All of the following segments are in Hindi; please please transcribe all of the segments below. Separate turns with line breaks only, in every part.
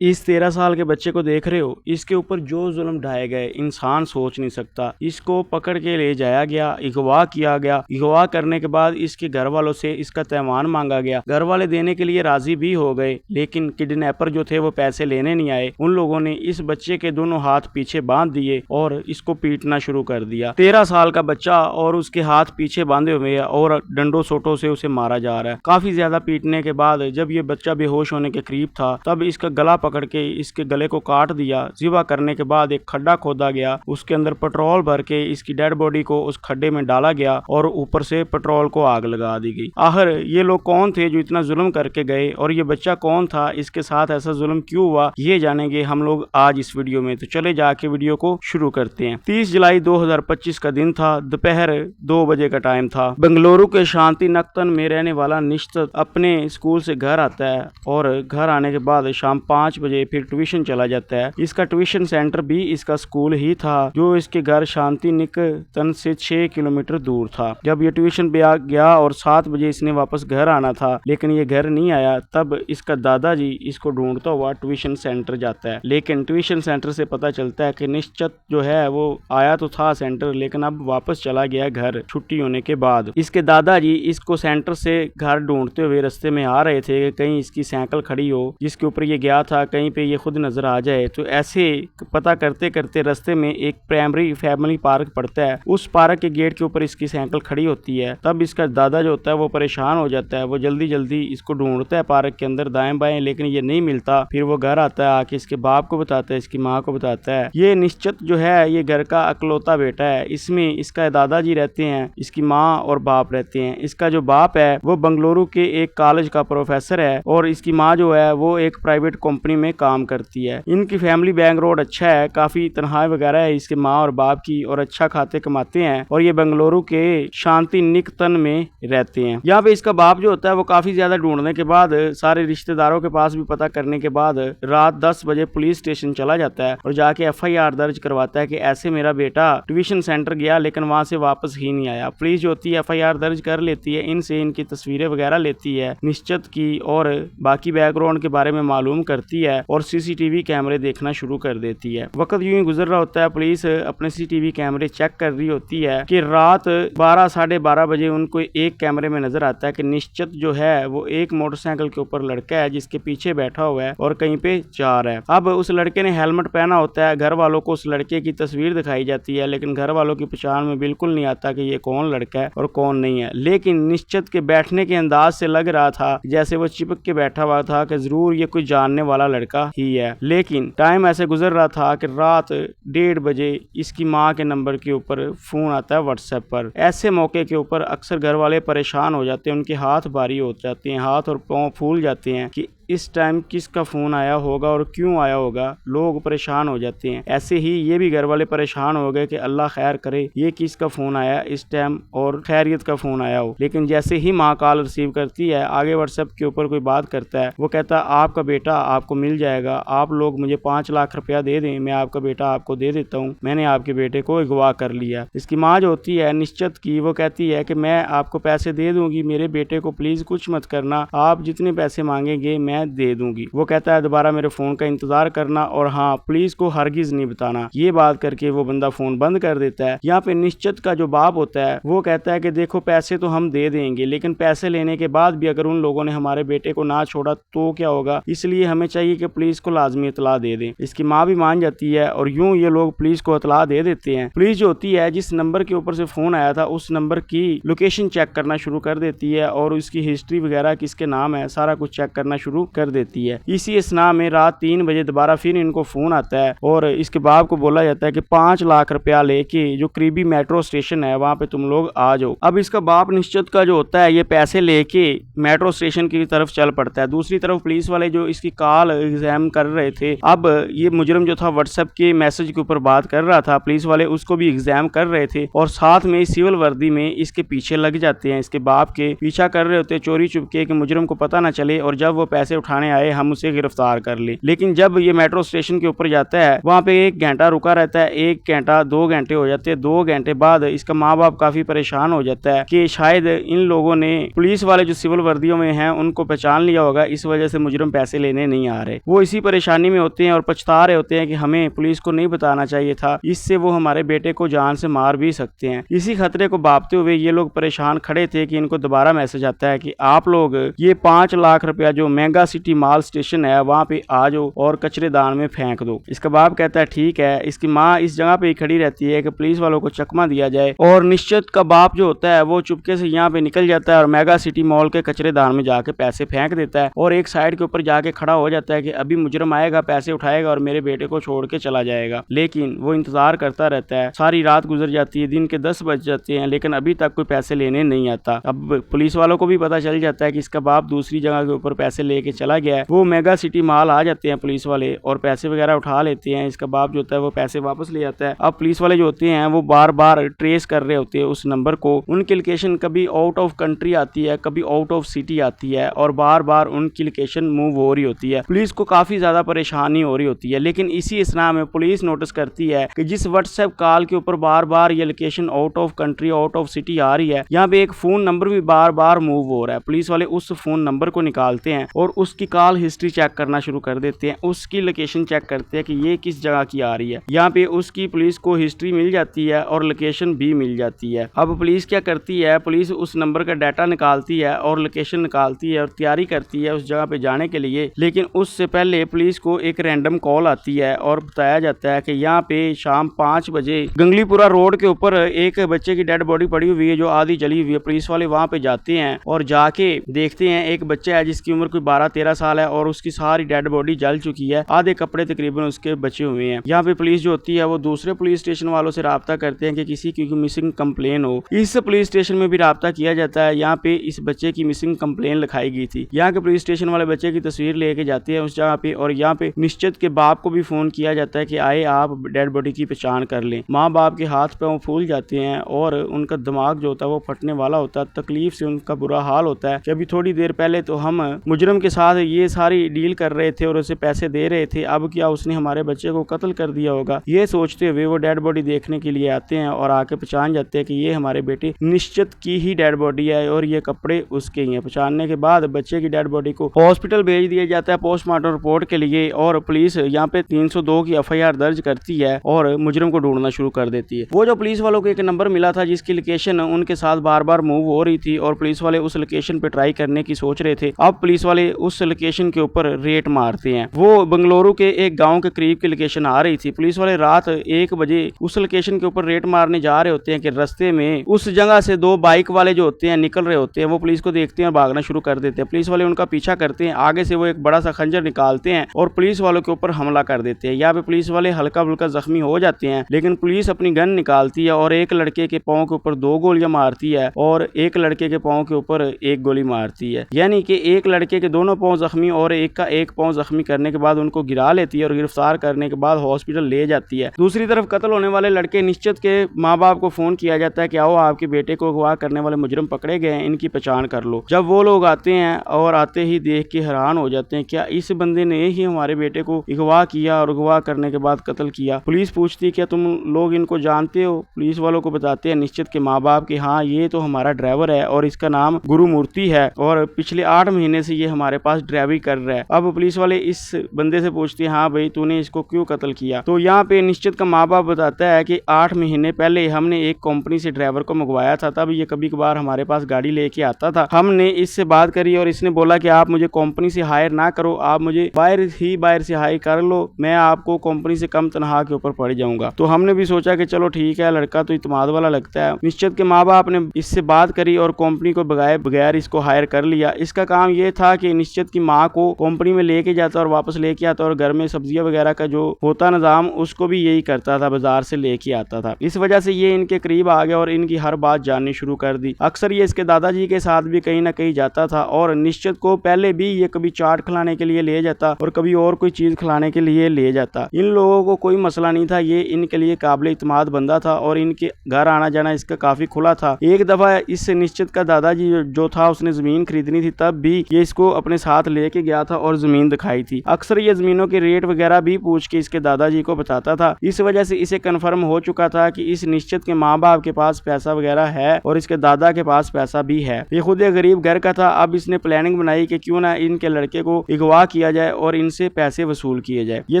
इस 13 साल के बच्चे को देख रहे हो, इसके ऊपर जो जुल्म ढाए गए इंसान सोच नहीं सकता। इसको पकड़ के ले जाया गया, अगवा किया गया। अगवा करने के बाद इसके घर वालों से इसका पैमान मांगा गया। घर वाले देने के लिए राजी भी हो गए, लेकिन किडनैपर जो थे वो पैसे लेने नहीं आए। उन लोगों ने इस बच्चे के दोनों हाथ पीछे बांध दिए और इसको पीटना शुरू कर दिया। 13 साल का बच्चा और उसके हाथ पीछे बांधे हुए हैं और डंडों सोटों से उसे मारा जा रहा है। काफी ज्यादा पीटने के बाद जब ये बच्चा बेहोश होने के करीब था, तब इसका गला पकड़ के इसके गले को काट दिया। ज़िबा करने के बाद एक खड्डा खोदा गया, उसके अंदर पेट्रोल भर के इसकी डेड बॉडी को उस खड्डे में डाला गया और ऊपर से पेट्रोल को आग लगा दी गई। आखिर ये लोग कौन थे जो इतना जुल्म करके गए, और ये बच्चा कौन था, इसके साथ ऐसा जुल्म क्यों हुआ, ये जानेंगे हम लोग आज इस वीडियो में। तो चले जाके वीडियो को शुरू करते हैं। 30 जुलाई 2025 का दिन था, दोपहर 2 बजे का टाइम था। बेंगलुरु के शांति नक्तन में रहने वाला निश्चित अपने स्कूल से घर आता है और घर आने के बाद शाम 5 बजे फिर ट्यूशन चला जाता है। इसका ट्यूशन सेंटर भी इसका स्कूल ही था, जो इसके घर शांति निकेतन से 6 किलोमीटर दूर था। जब ये ट्यूशन पे आ गया और 7 बजे इसने वापस घर आना था, लेकिन ये घर नहीं आया, तब इसका दादाजी इसको ढूंढता हुआ ट्यूशन सेंटर जाता है। लेकिन ट्यूशन सेंटर से पता चलता है कि निश्चित जो है वो आया तो था सेंटर, लेकिन अब वापस चला गया घर छुट्टी होने के बाद। इसके दादाजी इसको सेंटर से घर ढूंढते हुए रास्ते में आ रहे थे, कहीं इसकी साइकिल खड़ी हो जिसके ऊपर ये गया था, कहीं पे ये खुद नजर आ जाए। तो ऐसे पता करते करते रास्ते में एक प्राइमरी फैमिली पार्क पड़ता है। उस पार्क के गेट के ऊपर इसकी साइकिल खड़ी होती है। तब इसका दादा जो होता है वो परेशान हो जाता है, वो जल्दी जल्दी इसको ढूंढता है पार्क के अंदर दाएं बाएं, लेकिन ये नहीं मिलता। फिर वो घर आता है, आके इसके बाप को बताता है, इसकी माँ को बताता है। ये निश्चित जो है ये घर का अकलौता बेटा है। इसमें इसका दादाजी रहते हैं, इसकी माँ और बाप रहते हैं। इसका जो बाप है वो बेंगलुरु के एक कॉलेज का प्रोफेसर है और इसकी माँ जो है वो एक प्राइवेट कंपनी में काम करती है। इनकी फैमिली बैकग्राउंड अच्छा है, काफी तनख्वाह वगैरह है इसके माँ और बाप की, और अच्छा खाते कमाते हैं, और ये बेंगलुरु के शांति निकेतन में रहते हैं। यहाँ पे इसका बाप जो होता है वो काफी ज्यादा ढूंढने के बाद, सारे रिश्तेदारों के पास भी पता करने के बाद, रात 10 बजे पुलिस स्टेशन चला जाता है और जाके FIR दर्ज करवाता है कि ऐसे मेरा बेटा ट्यूशन सेंटर गया लेकिन वहां से वापस ही नहीं आया। पुलिस जो होती है FIR दर्ज कर लेती है, इनसे इनकी तस्वीरें वगैरह लेती है निश्चित की, और बाकी बैकग्राउंड के बारे में मालूम करती है और CCTV कैमरे देखना शुरू कर देती है। वक्त यूं ही गुजर रहा होता है, पुलिस अपने CCTV कैमरे चेक कर रही होती है कि रात 12 साढ़े 12 बजे उनको एक कैमरे में नजर आता है कि निश्चित जो है वो एक मोटरसाइकिल के ऊपर लड़का है जिसके पीछे बैठा हुआ है और कहीं पे जा रहा है। अब उस लड़के ने हेलमेट पहना होता है। घर वालों को उस लड़के की तस्वीर दिखाई जाती है, लेकिन घर वालों की पहचान में बिल्कुल नहीं आता कि ये कौन लड़का है और कौन नहीं है। लेकिन निश्चित के बैठने के अंदाज से लग रहा था जैसे वो चिपक के बैठा हुआ था कि जरूर ये कोई जानने वाला लड़का ही है। लेकिन टाइम ऐसे गुजर रहा था कि रात 1:30 बजे इसकी माँ के नंबर के ऊपर फोन आता है व्हाट्सएप पर। ऐसे मौके के ऊपर अक्सर घर वाले परेशान हो जाते हैं, उनके हाथ भारी हो जाते हैं, हाथ और पाँव फूल जाते हैं कि इस टाइम किसका फोन आया होगा और क्यों आया होगा। लोग परेशान हो जाते हैं। ऐसे ही ये भी घर वाले परेशान हो गए कि अल्लाह खैर करे, ये किसका फोन आया इस टाइम और खैरियत का फोन आया हो। लेकिन जैसे ही माँ कॉल रिसीव करती है, आगे व्हाट्सएप के ऊपर कोई बात करता है, वो कहता है आपका बेटा आपको मिल जाएगा, आप लोग मुझे 5 लाख रुपया दे दें, मैं आपका बेटा आपको दे देता हूँ, मैंने आपके बेटे को अगवा कर लिया। इसकी माँ जो होती है निश्चित की, वो कहती है कि मैं आपको पैसे दे दूंगी, मेरे बेटे को प्लीज कुछ मत करना, आप जितने पैसे मांगेंगे मैं दे दूंगी। वो कहता है दोबारा मेरे फोन का इंतजार करना और हाँ पुलिस को हरगिज नहीं बताना। ये बात करके वो बंदा फोन बंद कर देता है। यहाँ पे निश्चित का जो बाप होता है वो कहता है कि देखो पैसे तो हम दे देंगे, लेकिन पैसे लेने के बाद भी अगर उन लोगों ने हमारे बेटे को ना छोड़ा तो क्या होगा, इसलिए हमें चाहिए कि पुलिस को लाजमी इतला दे दें। इसकी माँ भी मान जाती है और यूं ये लोग पुलिस को इतला दे देते हैं। पुलिस जो होती है जिस नंबर के ऊपर से फोन आया था उस नंबर की लोकेशन चेक करना शुरू कर देती है और उसकी हिस्ट्री वगैरह किसके नाम है सारा कुछ चेक करना शुरू कर देती है। इसी असना में रात 3 बजे दोबारा फिर इनको फोन आता है और इसके बाप को बोला जाता है कि 5 लाख रुपया लेके जो करीबी मेट्रो स्टेशन है वहां पे तुम लोग आ जाओ। अब इसका बाप निश्चित का जो होता है ये पैसे लेके मेट्रो स्टेशन की तरफ चल पड़ता है। दूसरी तरफ पुलिस वाले जो इसकी कॉल एग्जाम कर रहे थे, अब ये मुजरिम जो था व्हाट्सएप के मैसेज के ऊपर बात कर रहा था, पुलिस वाले उसको भी एग्जाम कर रहे थे और साथ में सिविल वर्दी में इसके पीछे लग जाते हैं। इसके बाप के पीछा कर रहे होते चोरी चुपके कि मुजरिम को पता ना चले, और जब वो पैसे उठाने आए, हम उसे गिरफ्तार कर ले। लेकिन जब ये मेट्रो स्टेशन के ऊपर जाता है, वहाँ पे 1 घंटा रुका रहता है, 1 घंटा 2 घंटे हो जाते हैं। 2 घंटे बाद इसका माँ बाप काफी परेशान हो जाता है कि शायद इन लोगों ने पुलिस वाले जो सिविल वर्दियों में हैं उनको पहचान लिया होगा, इस वजह से मुजरिम पैसे लेने नहीं आ रहे। वो इसी परेशानी में होते हैं और पछता रहे होते हैं कि हमें पुलिस को नहीं बताना चाहिए था, इससे वो हमारे बेटे को जान से मार भी सकते हैं। इसी खतरे को भांपते हुए ये लोग परेशान खड़े थे कि इनको दोबारा मैसेज आता है कि आप लोग ये 5 लाख रुपया जो मेगा सिटी मॉल स्टेशन है वहाँ पे आ जाओ और कचरेदान में फेंक दो। इसका बाप कहता है ठीक है। इसकी माँ इस जगह पे ही खड़ी रहती है कि पुलिस वालों को चकमा दिया जाए, और निश्चित का बाप जो होता है वो चुपके से यहाँ पे निकल जाता है और मेगा सिटी मॉल के कचरेदान में जाके पैसे फेंक देता है और एक साइड के ऊपर जाके खड़ा हो जाता है कि अभी मुजरिम आएगा, पैसे उठाएगा और मेरे बेटे को छोड़ के चला जाएगा। लेकिन वो इंतजार करता रहता है। सारी रात गुजर जाती है, दिन के 10 बज जाते हैं, लेकिन अभी तक कोई पैसे लेने नहीं आता। अब पुलिस वालों को भी पता चल जाता है कि इसका बाप दूसरी जगह के ऊपर पैसे लेके चला गया है। वो मेगा सिटी मॉल आ जाते हैं पुलिस वाले और पैसे वगैरह उठा लेते हैं। इसका बाप जो होता है वो पैसे वापस ले जाता है। अब पुलिस वाले जो होते हैं वो बार बार ट्रेस कर रहे होते हैं उस नंबर को। उनकी लोकेशन कभी आउट ऑफ कंट्री आती है, कभी आउट ऑफ सिटी आती है और बार बार उनकी लोकेशन मूव हो रही होती है। पुलिस को काफी ज्यादा परेशानी हो रही होती है। लेकिन इसी असना में पुलिस नोटिस करती है कि जिस व्हाट्सएप कॉल के ऊपर बार बार ये location out of country, out of city आ रही है, यहाँ पे एक फोन नंबर भी बार बार मूव हो रहा है। पुलिस वाले उस फोन नंबर को निकालते हैं और उसकी कॉल हिस्ट्री चेक करना शुरू कर देते हैं, उसकी लोकेशन चेक करते हैं कि ये किस जगह की आ रही है। यहाँ पे उसकी पुलिस को हिस्ट्री मिल जाती है और लोकेशन भी मिल जाती है। अब पुलिस क्या करती है, पुलिस उस नंबर का डाटा निकालती है और लोकेशन निकालती है और तैयारी करती है उस जगह पे जाने के लिए। लेकिन उससे पहले पुलिस को एक रैंडम कॉल आती है और बताया जाता है कि यहाँ पे शाम 5 बजे गंगलीपुरा रोड के ऊपर एक बच्चे की डेड बॉडी पड़ी हुई है जो आधी जली हुई है। पुलिस वाले वहाँ पे जाते हैं और जाके देखते हैं एक बच्चा है जिसकी उम्र कोई 12-13 साल है और उसकी सारी डेड बॉडी जल चुकी है, आधे कपड़े तकरीबन उसके बचे हुए हैं। यहाँ पे पुलिस जो होती है वो दूसरे पुलिस स्टेशन वालों से राब्ता करते हैं कि किसी की मिसिंग कंप्लेन हो। इस पुलिस स्टेशन में भी राब्ता किया जाता है। यहाँ पे इस बच्चे की मिसिंग कंप्लेन लिखाई गई थी। यहाँ के पुलिस स्टेशन वाले बच्चे की तस्वीर लेके जाते हैं उस जगह पे और यहाँ पे निश्चित के बाप को भी फोन किया जाता है कि आए आप डेड बॉडी की पहचान कर लें। माँ बाप के हाथ पे वो फूल जाते हैं और उनका दिमाग जो होता है वो फटने वाला होता है। तकलीफ से उनका बुरा हाल होता है कि अभी थोड़ी देर पहले तो हम मुजरिम के साथ ये सारी डील कर रहे थे और उसे पैसे दे रहे थे, अब क्या उसने हमारे बच्चे को कत्ल कर दिया होगा। ये सोचते हुए वो डेड बॉडी देखने के लिए आते हैं और आके पहचान जाते हैं कि ये हमारे बेटे निश्चित की ही डेड बॉडी है और ये कपड़े उसके ही हैं। पहचानने के बाद बच्चे की डेड बॉडी को हॉस्पिटल भेज दिया जाता है पोस्टमार्टम रिपोर्ट के लिए और पुलिस यहाँ पे 302 की FIR दर्ज करती है और मुजरिम को ढूंढना शुरू कर देती है। वो जो पुलिस वालों को एक नंबर मिला था जिसकी लोकेशन उनके साथ बार बार मूव हो रही थी और पुलिस वाले उस लोकेशन पे ट्राई करने की सोच रहे थे। अब पुलिस वाले उस लोकेशन के ऊपर रेट मारते हैं। वो बंगलुरु के एक गांव के करीब की लोकेशन आ रही थी। पुलिस वाले रात 1 बजे उस लोकेशन के ऊपर रेट मारने जा रहे होते हैं कि रास्ते में उस जगह से 2 बाइक वाले जो होते हैं निकल रहे होते हैं। वो पुलिस को देखते हैं और भागना शुरू कर देते हैं। पुलिस वाले उनका पीछा करते हैं। आगे से वो एक बड़ा सा खंजर निकालते हैं और पुलिस वालों के ऊपर हमला कर देते हैं। यहाँ पे पुलिस वाले हल्का फुल्का जख्मी हो जाते हैं, लेकिन पुलिस अपनी गन निकालती है और एक लड़के के पांव के ऊपर 2 गोलियां मारती है और एक लड़के के पांव के ऊपर 1 गोली मारती है। यानी कि एक लड़के के दोनों पांव जख्मी और एक का एक पांव जख्मी करने के बाद उनको गिरा लेती है और गिरफ्तार करने के बाद हॉस्पिटल ले जाती है। दूसरी तरफ कत्ल होने वाले लड़के निश्चित के माँ बाप को फोन किया जाता है कि आओ आपके बेटे को अगवा करने वाले मुजरिम पकड़े गए हैं, इनकी पहचान कर लो। जब वो लोग आते हैं और आते ही देख के हैरान हो जाते हैं, क्या इस बंदे ने ही हमारे बेटे को अगवा किया और अगवा करने के बाद कत्ल किया। पुलिस पूछती है क्या तुम लोग इनको जानते हो। पुलिस वालों को बताते हैं निश्चित के माँ बाप कि हाँ ये तो हमारा ड्राइवर है और इसका नाम गुरुमूर्ति है और पिछले 8 महीने से ये हमारे पास ड्राइवरी कर रहा है। अब पुलिस वाले इस बंदे से पूछते हैं हाँ भाई तूने इसको क्यों कत्ल किया। तो यहाँ पे निश्चित का माँ बाप बताता है कि 8 महीने पहले हमने एक कंपनी से ड्राइवर को मंगवाया था, तब ये कभी कभार हमारे पास गाड़ी लेके आता था। हमने इससे बात करी और इसने बोला कि आप मुझे कंपनी से हायर ना करो, आप मुझे बाहर से हायर कर लो, मैं आपको कंपनी से कम तनख्वाह के ऊपर पड़ जाऊंगा। तो हमने भी सोचा कि चलो ठीक है, लड़का तो इत्मीनान वाला लगता है। निश्चित के माँ बाप ने इससे बात करी और कंपनी को बगैर इसको हायर कर लिया। इसका काम ये था कि निश्चित की माँ को कंपनी में लेके जाता और वापस लेके आता और घर में सब्जियां वगैरह का जो होता निजाम उसको भी यही करता था, बाजार से लेके आता था। इस वजह से ये इनके करीब आ गया और इनकी हर बात जाननी शुरू कर दी। अक्सर ये इसके दादाजी के साथ भी कहीं ना कहीं जाता था और निश्चित को पहले भी ये कभी चाट खिलाने के लिए ले जाता और कभी और कोई चीज खिलाने के लिए ले जाता। इन लोगों को कोई मसला नहीं था, ये इनके लिए काबिल इत्मीनान बंदा था और इनके घर आना जाना इसका काफी खुला था। एक दफा इस निश्चित का दादाजी जो था उसने जमीन खरीदनी थी, तब भी ये इसको अपने साथ लेके गया था और जमीन दिखाई थी। अक्सर ये जमीनों के रेट वगैरह भी पूछ के इसके दादाजी को बताता था। इस वजह से इसे कन्फर्म हो चुका था कि इस निश्चित के माँ बाप के पास पैसा वगैरह है और इसके दादा के पास पैसा भी है। ये खुद एक गरीब घर का था। अब इसने प्लानिंग बनाई कि क्यों ना इनके लड़के को अगवा किया जाए और इनसे पैसे वसूल किए जाए। ये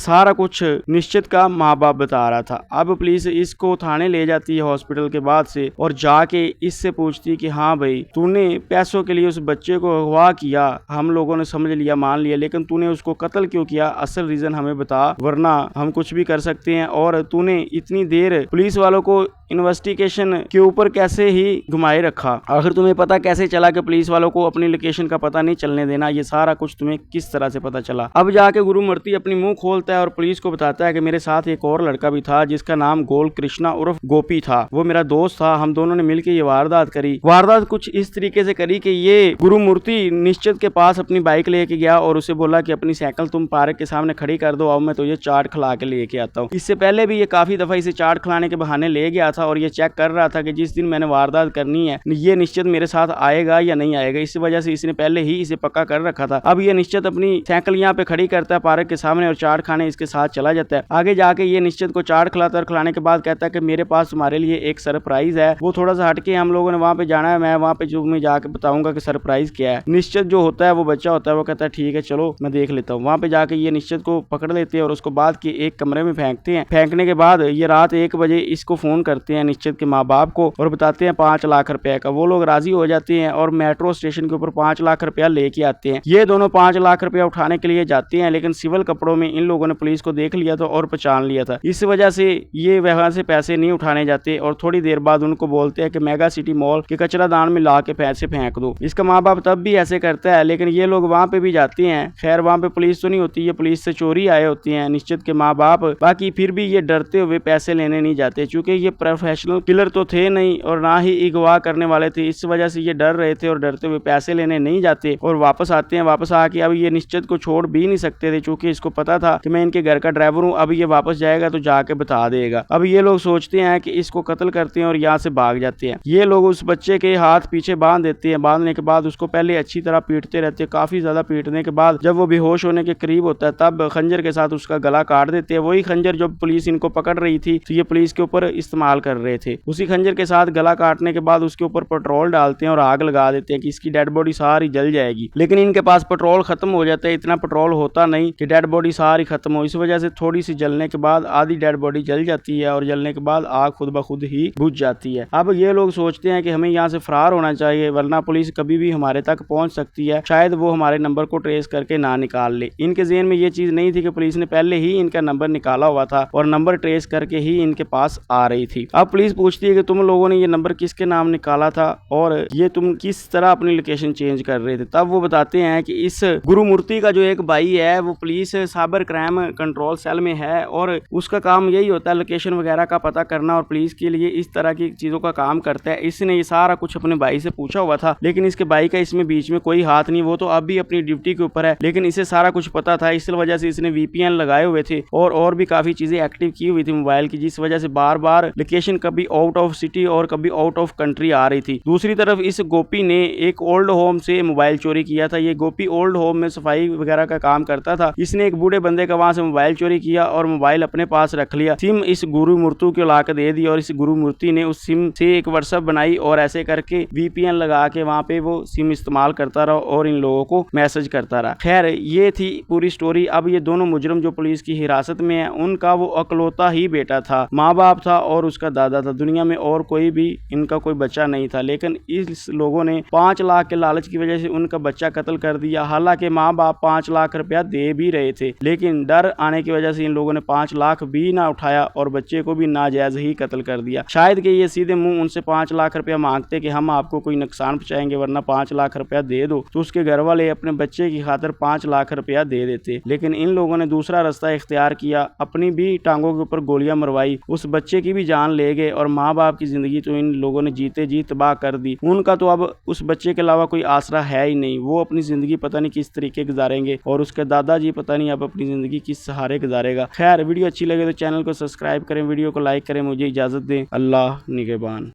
सारा कुछ निश्चित का माँ बाप बता रहा था। अब पुलिस इसको थाने ले जाती है हॉस्पिटल के बाद से और जाके इससे पूछती कि हाँ भाई, तूने पैसों के लिए उस बच्चे को अगवा किया, हम लोगों ने समझ लिया, मान लिया, लेकिन तूने उसको कत्ल क्यों किया? असल रीजन हमें बता, वरना हम कुछ भी कर सकते हैं। और तूने इतनी देर पुलिस वालों को इन्वेस्टिगेशन के ऊपर कैसे ही घुमाए रखा? आखिर तुम्हें पता कैसे चला कि पुलिस वालों को अपनी लोकेशन का पता नहीं चलने देना? ये सारा कुछ तुम्हें किस तरह से पता चला? अब जाके गुरुमूर्ति अपनी मुंह खोलता है और पुलिस को बताता है कि मेरे साथ एक और लड़का भी था जिसका नाम गोल कृष्णा उर्फ गोपी था। वो मेरा दोस्त था, हम दोनों ने मिलकर ये वारदात करी। वारदात कुछ इस तरीके से करी कि ये गुरुमूर्ति निश्चित के पास अपनी बाइक लेके गया और उसे बोला कि अपनी साइकिल तुम पार्क के सामने खड़ी कर दो, अब मैं तुझे चाट खिला के लेके आता हूँ। इससे पहले भी ये काफी दफा इसे चाट खिलाने के बहाने ले गया था और ये चेक कर रहा था कि जिस दिन मैंने वारदात करनी है ये निश्चित मेरे साथ आएगा या नहीं आएगा। इस वजह से इसने पहले ही इसे पक्का कर रखा था। अब ये निश्चित अपनी साइकिल यहाँ पे खड़ी करता है पार्क के सामने और चाट खाने इसके साथ चला जाता है। आगे जाके ये निश्चित को चाट खिलाता है और खिलाने के बाद कहता है कि मेरे पास तुम्हारे लिए एक सरप्राइज है, वो थोड़ा सा हटके हम लोगों ने वहाँ पे जाना है, मैं वहाँ पे जो मैं जाके बताऊंगा कि सरप्राइज क्या है। निश्चित जो होता है वो बच्चा होता है, वो कहता है ठीक है चलो मैं देख लेता हूँ। वहाँ पे जाके ये निश्चित को पकड़ लेते हैं और उसको बाद के एक कमरे में फेंकते हैं। फेंकने के बाद ये रात 1 बजे इसको फोन करते हैं निश्चित के माँ बाप को और बताते हैं 5 लाख रुपए का। वो लोग राजी हो जाते हैं और मेट्रो स्टेशन के ऊपर 5 लाख रुपया लेके आते हैं। ये दोनों 5 लाख रुपया उठाने के लिए जाते हैं, लेकिन सिविल कपड़ों में इन लोगों ने पुलिस को देख लिया था और पहचान लिया था। इस वजह से ये वहां से पैसे नहीं उठाने जाते और थोड़ी देर बाद उनको बोलते हैं कि मेगा सिटी मॉल के कचरा दान में ला के पैसे फेंक दो। इसका माँ बाप तब भी ऐसे करता है, लेकिन ये लोग वहां पे भी जाते हैं। खैर वहां पे पुलिस तो नहीं होती, ये पुलिस से चोरी आए होते हैं निश्चित के माँ बाप। बाकी फिर भी ये डरते हुए पैसे लेने नहीं जाते, क्योंकि ये प्रोफेशनल किलर तो थे नहीं और ना ही अगवा करने वाले थे। इस वजह से ये डर रहे थे और डरते हुए पैसे लेने नहीं जाते और वापस आते हैं। वापस आके अब ये निश्चित को छोड़ भी नहीं सकते थे, क्योंकि इसको पता था कि मैं इनके घर का ड्राइवर हूँ। अब ये वापस जाएगा तो जाके बता देगा। अब ये लोग सोचते हैं कि इसको कत्ल करते हैं और यहाँ से भाग जाते हैं। ये लोग उस बच्चे के हाथ पीछे बांध देते हैं। बांधने के बाद उसको पहले अच्छी तरह पीटते रहते हैं। काफी ज्यादा पीटने के बाद जब वो बेहोश होने के करीब होता है तब खंजर के साथ उसका गला काट देते हैं। वही खंजर जो पुलिस इनको पकड़ रही थी तो ये पुलिस के ऊपर इस्तेमाल कर रहे थे। उसी खंजर के साथ गला काटने के बाद उसके ऊपर पेट्रोल डालते हैं और आग लगा देते हैं कि इसकी डेड बॉडी सारी जल जाएगी। लेकिन इनके पास पेट्रोल खत्म हो जाता है, इतना पेट्रोल होता नहीं कि डेड बॉडी सारी खत्म हो। इस वजह से थोड़ी सी जलने के बाद आधी डेड बॉडी जल जाती है और जलने के बाद आग खुद ब खुद ही बुझ जाती है। अब ये लोग सोचते हैं कि हमें यहाँ से फरार होना चाहिए, वरना पुलिस कभी भी हमारे तक पहुंच सकती है, शायद वो हमारे नंबर को ट्रेस करके ना निकाल ले। इनके ज़हन में ये चीज नहीं थी कि पुलिस ने पहले ही इनका नंबर निकाला हुआ था और नंबर ट्रेस करके ही इनके पास आ रही थी। अब पुलिस पूछती है कि तुम लोगों ने ये नंबर किसके नाम निकाला था और ये तुम किस तरह अपनी लोकेशन चेंज कर रहे थे? तब वो बताते हैं कि इस गुरुमूर्ति का जो एक भाई है वो police cyber crime control cell में है और उसका काम यही होता है लोकेशन वगैरह का पता करना और पुलिस के लिए इस तरह की चीजों का काम करता है। इसने ये सारा कुछ अपने भाई से पूछा हुआ था, लेकिन इसके भाई का इसमें बीच में कोई हाथ नहीं। वो तो अब भी अपनी ड्यूटी के ऊपर है, लेकिन इसे सारा कुछ पता था। इस वजह से इसने VPN लगाए हुए थे और भी काफी चीजें एक्टिव की हुई थी मोबाइल की, जिस वजह से बार बार लोकेशन कभी आउट ऑफ सिटी और कभी आउट ऑफ कंट्री आ रही थी। दूसरी तरफ इस गोपी ने एक ओल्ड होम से मोबाइल चोरी किया था। ये गोपी ओल्ड होम में सफाई वगैरह का काम करता था। इसने एक बूढ़े बंदे का वहां से मोबाइल चोरी किया और मोबाइल अपने पास रख लिया। सिम इस गुरुमूर्ति को लाकर दे दी और इस गुरुमूर्ति ने उस सिम से एक व्हाट्सएप बनाई और ऐसे करके VPN लगा के वहां पे वो सिम इस्तेमाल करता रहा और इन लोगों को मैसेज करता रहा। खैर ये थी पूरी स्टोरी। अब ये दोनों मुजरिम जो पुलिस की हिरासत में है, उनका वो अकलौता ही बेटा था, माँ बाप था और उसका दादा था। दुनिया में और कोई भी इनका कोई बच्चा नहीं था, लेकिन इस लोगों ने 5 लाख के लालच की वजह से उनका बच्चा कत्ल कर दिया। हालांकि माँ बाप 5 लाख रुपया दे भी रहे थे, लेकिन डर आने की वजह से इन लोगों ने 5 लाख भी ना उठाया और बच्चे को भी नाजायज ही कत्ल कर दिया। शायद कि ये सीधे मुंह उनसे 5 लाख रुपया मांगते कि हम आपको कोई नुकसान पहुंचाएंगे वरना 5 लाख रुपया दे दो, तो उसके घर वाले अपने बच्चे की खातिर 5 लाख रुपया दे देते। लेकिन इन लोगों ने दूसरा रास्ता इख्तियार किया, अपनी भी टांगों के ऊपर गोलियां मरवाई, उस बच्चे की भी जान ले गए और माँ बाप की जिंदगी तो इन लोगों ने जीते जी तबाह कर दी। उनका तो अब उस बच्चे के अलावा कोई आसरा है ही नहीं। वो अपनी जिंदगी पता नहीं किस तरीके गुजारेंगे और उसके दादाजी पता नहीं अब अपनी जिंदगी किस सहारे गुजारेगा। खैर वीडियो अच्छी लगे तो चैनल को सब्सक्राइब करें, वीडियो को लाइक करें। मुझे इजाजत दें। अल्लाह निगहबान।